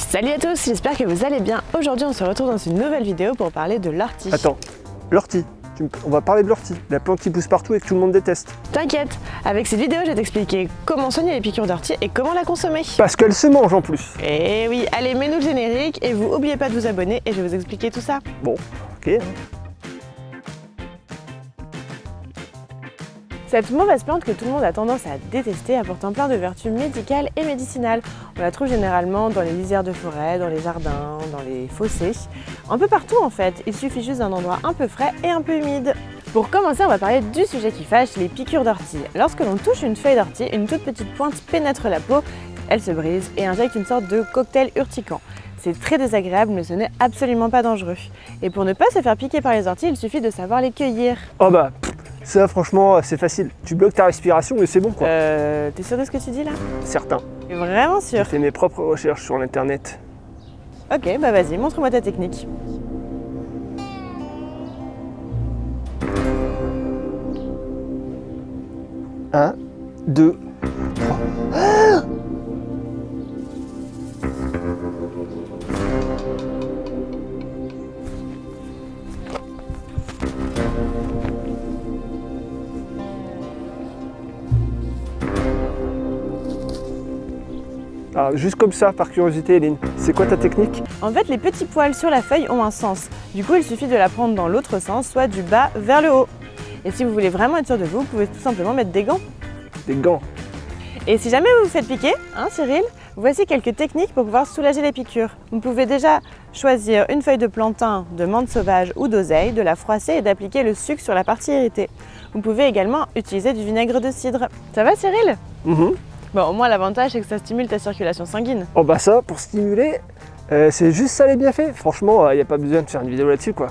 Salut à tous, j'espère que vous allez bien. Aujourd'hui on se retrouve dans une nouvelle vidéo pour parler de l'ortie. Attends, l'ortie. On va parler de l'ortie, la plante qui pousse partout et que tout le monde déteste. T'inquiète, avec cette vidéo je vais t'expliquer comment soigner les piqûres d'ortie et comment la consommer. Parce qu'elle se mange en plus. Et oui, allez, mets-nous le générique et vous oubliez pas de vous abonner et je vais vous expliquer tout ça. Bon, ok. Cette mauvaise plante que tout le monde a tendance à détester apportant plein de vertus médicales et médicinales. On la trouve généralement dans les lisières de forêt, dans les jardins, dans les fossés, un peu partout en fait. Il suffit juste d'un endroit un peu frais et un peu humide. Pour commencer, on va parler du sujet qui fâche, les piqûres d'ortie. Lorsque l'on touche une feuille d'ortie, une toute petite pointe pénètre la peau, elle se brise et injecte une sorte de cocktail urticant. C'est très désagréable, mais ce n'est absolument pas dangereux. Et pour ne pas se faire piquer par les orties, il suffit de savoir les cueillir. Oh bah, ça franchement c'est facile. Tu bloques ta respiration et c'est bon quoi. T'es sûr de ce que tu dis là? Certain. T'es vraiment sûr? J'ai fait mes propres recherches sur l'internet. Ok, bah vas-y, montre-moi ta technique. Un, deux, trois. Ah, juste comme ça, par curiosité, Eline, c'est quoi ta technique? En fait, les petits poils sur la feuille ont un sens. Du coup, il suffit de la prendre dans l'autre sens, soit du bas vers le haut. Et si vous voulez vraiment être sûr de vous, vous pouvez tout simplement mettre des gants. Des gants. Et si jamais vous vous faites piquer, hein Cyril, voici quelques techniques pour pouvoir soulager les piqûres. Vous pouvez déjà choisir une feuille de plantain, de menthe sauvage ou d'oseille, de la froisser et d'appliquer le sucre sur la partie irritée. Vous pouvez également utiliser du vinaigre de cidre. Ça va Cyril? Bon, au moins l'avantage c'est que ça stimule ta circulation sanguine. Oh bah ça, pour stimuler, c'est juste ça les bienfaits. Franchement, il n'y a pas besoin de faire une vidéo là-dessus quoi.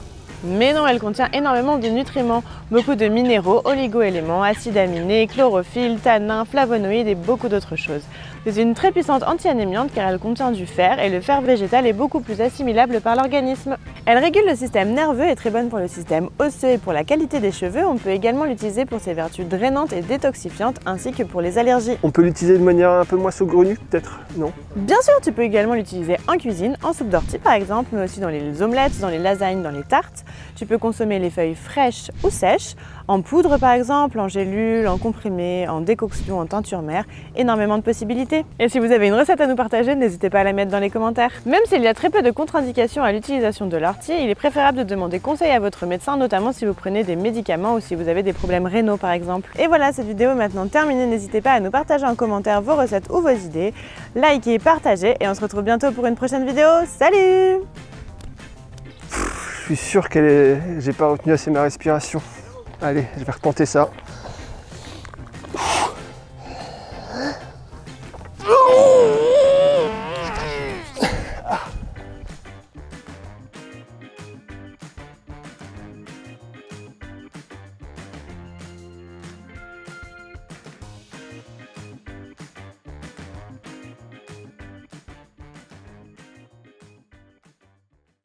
Mais non, elle contient énormément de nutriments, beaucoup de minéraux, oligo-éléments, acides aminés, chlorophylle, tanins, flavonoïdes et beaucoup d'autres choses. C'est une très puissante anti-anémiante car elle contient du fer et le fer végétal est beaucoup plus assimilable par l'organisme. Elle régule le système nerveux et est très bonne pour le système osseux et pour la qualité des cheveux. On peut également l'utiliser pour ses vertus drainantes et détoxifiantes ainsi que pour les allergies. On peut l'utiliser de manière un peu moins saugrenue peut-être, non? Bien sûr, tu peux également l'utiliser en cuisine, en soupe d'ortie par exemple, mais aussi dans les omelettes, dans les lasagnes, dans les tartes. Tu peux consommer les feuilles fraîches ou sèches, en poudre par exemple, en gélule, en comprimé, en décoction, en teinture mère, énormément de possibilités. Et si vous avez une recette à nous partager, n'hésitez pas à la mettre dans les commentaires. Même s'il y a très peu de contre-indications à l'utilisation de l'ortie, il est préférable de demander conseil à votre médecin, notamment si vous prenez des médicaments ou si vous avez des problèmes rénaux par exemple. Et voilà, cette vidéo est maintenant terminée, n'hésitez pas à nous partager en commentaire vos recettes ou vos idées, likez, partagez et on se retrouve bientôt pour une prochaine vidéo. Salut! Je suis sûr j'ai pas retenu assez ma respiration. Allez, je vais retenter ça.